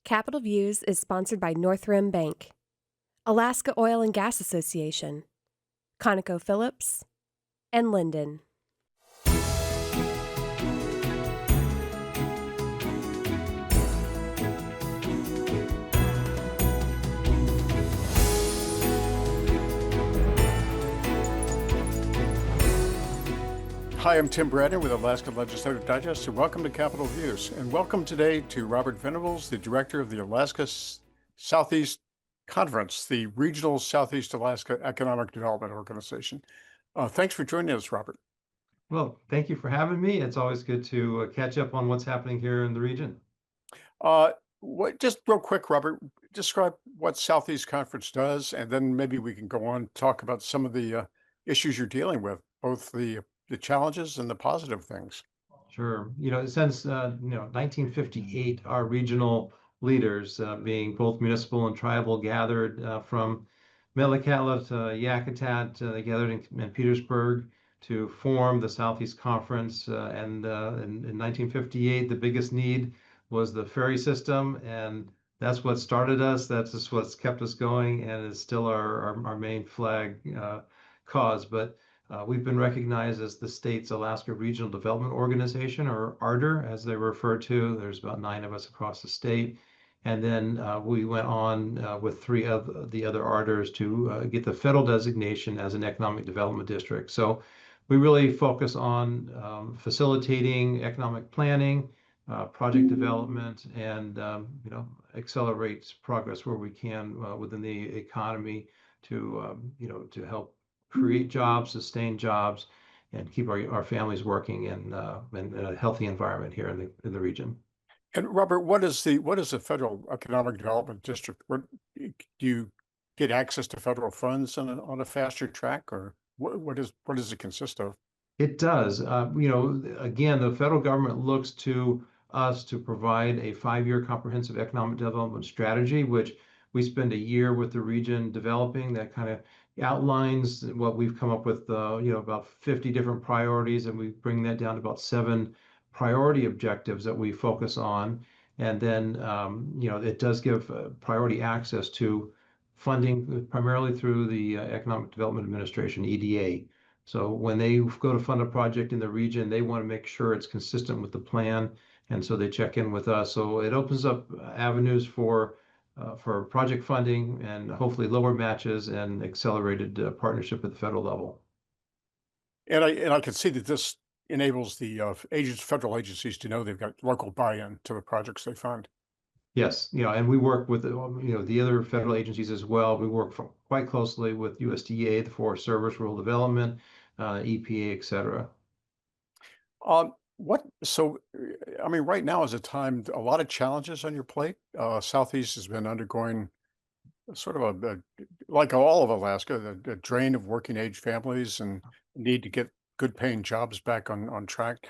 Capital Views is sponsored by Northrim Bank, Alaska Oil and Gas Association, ConocoPhillips, and Linden. Hi, I'm Tim Bradner with Alaska Legislative Digest, and welcome to Capitol Views. And welcome today to Robert Venables, the director of the Alaska Southeast Conference, the regional Southeast Alaska Economic Development Organization. Thanks for joining us, Robert. Well, thank you for having me. It's always good to catch up on what's happening here in the region. Just real quick, Robert, describe what Southeast Conference does, and then maybe we can go on and talk about some of the issues you're dealing with, both the challenges and the positive things. Sure. Since 1958, our regional leaders, being both municipal and tribal, gathered from Metlakatla to Yakutat. They gathered in Petersburg to form the Southeast Conference. And in 1958, the biggest need was the ferry system, and that's what started us. That's just what's kept us going, and is still our main flag cause. But we've been recognized as the state's Alaska Regional Development Organization, or ARDER, as they refer to. There's about 9 of us across the state. And then we went on with 3 of the other ARDERs to get the federal designation as an economic development district. So we really focus on facilitating economic planning, project development, and accelerates progress where we can within the economy to to help create jobs, sustain jobs, and keep our families working in a healthy environment here in the region. And Robert, what is the Federal Economic Development District? Do you get access to federal funds on a faster track, or what does it consist of? It does. Again, the federal government looks to us to provide a 5-year comprehensive economic development strategy, which we spend a year with the region developing. That kind of outlines what we've come up with, about 50 different priorities, and we bring that down to about 7 priority objectives that we focus on. And then, it does give priority access to funding primarily through the Economic Development Administration, EDA. So when they go to fund a project in the region, they want to make sure it's consistent with the plan, and so they check in with us. So it opens up avenues for project funding and hopefully lower matches and accelerated partnership at the federal level. And I can see that this enables the federal agencies to know they've got local buy-in to the projects they fund. Yes, and we work with the other federal agencies as well. We work quite closely with USDA, the Forest Service, Rural Development, EPA, et cetera. Right now is a time, a lot of challenges on your plate. Southeast has been undergoing sort of like all of Alaska, a drain of working age families and need to get good paying jobs back on track.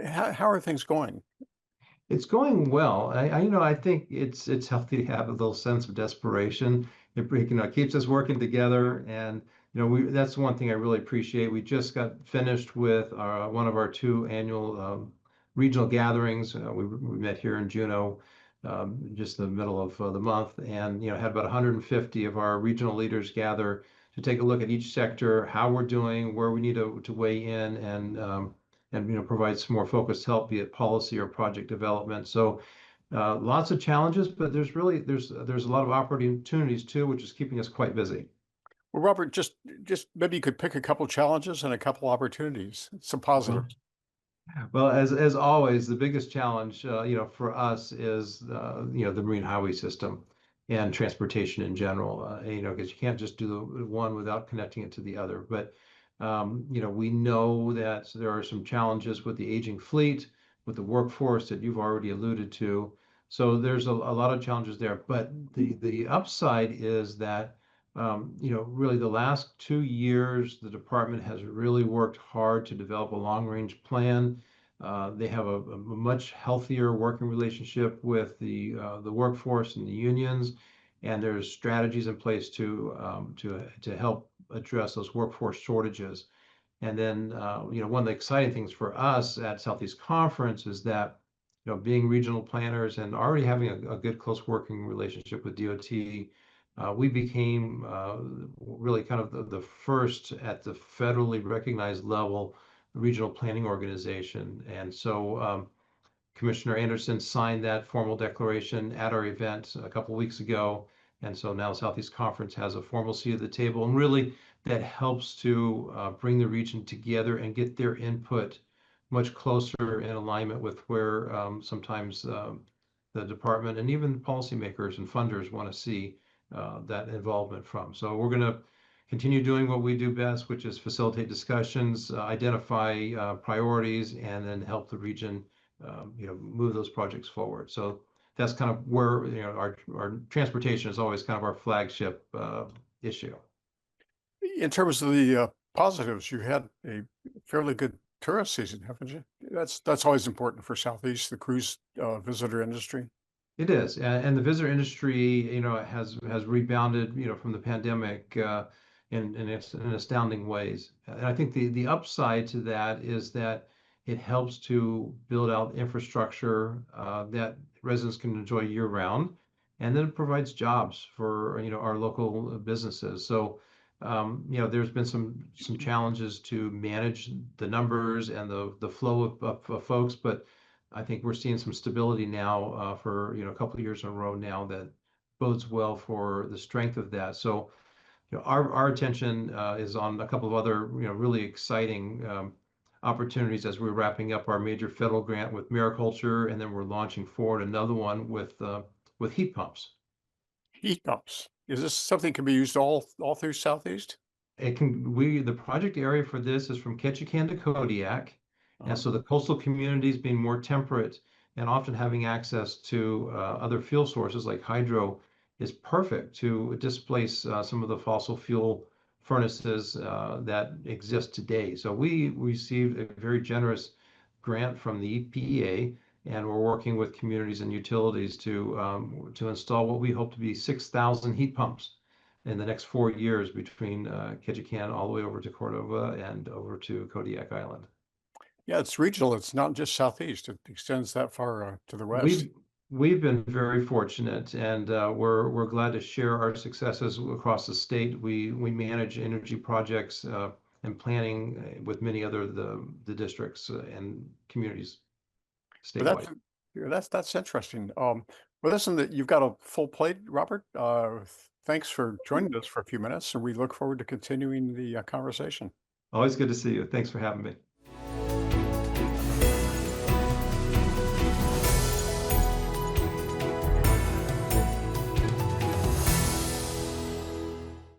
How are things going? It's going well. I think it's healthy to have a little sense of desperation. It keeps us working together, and that's one thing I really appreciate. We just got finished with one of our 2 annual regional gatherings. We met here in Juneau, just in the middle of the month, and had about 150 of our regional leaders gather to take a look at each sector, how we're doing, where we need to weigh in, and provide some more focused help, be it policy or project development. So lots of challenges, but there's a lot of opportunities too, which is keeping us quite busy. Well, Robert, just maybe you could pick a couple challenges and a couple opportunities, some positives. Well, as always, the biggest challenge, for us is, the marine highway system and transportation in general, because you can't just do the one without connecting it to the other. But, we know that there are some challenges with the aging fleet, with the workforce that you've already alluded to. So there's a lot of challenges there. But the upside is that, really the last 2 years, the department has really worked hard to develop a long-range plan. They have a much healthier working relationship with the workforce and the unions, and there's strategies in place to help address those workforce shortages. And then, one of the exciting things for us at Southeast Conference is that being regional planners and already having a good close working relationship with DOT, we became really kind of the first at the federally recognized level regional planning organization. And so Commissioner Anderson signed that formal declaration at our event a couple weeks ago. And so now Southeast Conference has a formal seat at the table. And really, that helps to bring the region together and get their input much closer in alignment with where sometimes the department and even policymakers and funders want to see that involvement from. So we're going to continue doing what we do best, which is facilitate discussions, identify priorities, and then help the region move those projects forward. So that's kind of where our transportation is always kind of our flagship issue. In terms of the positives, you had a fairly good tourist season, haven't you? That's always important for Southeast, the cruise visitor industry. It is, and the visitor industry, has rebounded, from the pandemic in astounding ways. And I think the upside to that is that it helps to build out infrastructure that residents can enjoy year round, and then it provides jobs for our local businesses. So, there's been some challenges to manage the numbers and the flow of folks, but I think we're seeing some stability now for a couple of years in a row now that bodes well for the strength of that. So our attention is on a couple of other really exciting opportunities as we're wrapping up our major federal grant with mariculture, and then we're launching forward another one with heat pumps. Heat pumps. Is this something that can be used all through Southeast? The project area for this is from Ketchikan to Kodiak. And so the coastal communities being more temperate and often having access to other fuel sources like hydro is perfect to displace some of the fossil fuel furnaces that exist today. So we received a very generous grant from the EPA, and we're working with communities and utilities to install what we hope to be 6,000 heat pumps in the next 4 years between Ketchikan all the way over to Cordova and over to Kodiak Island. Yeah, it's regional. It's not just Southeast. It extends that far to the west. We've been very fortunate, and we're glad to share our successes across the state. We manage energy projects and planning with many other the districts and communities But statewide. that's interesting. Well, listen, that you've got a full plate, Robert. Thanks for joining us for a few minutes, and we look forward to continuing the conversation. Always good to see you. Thanks for having me.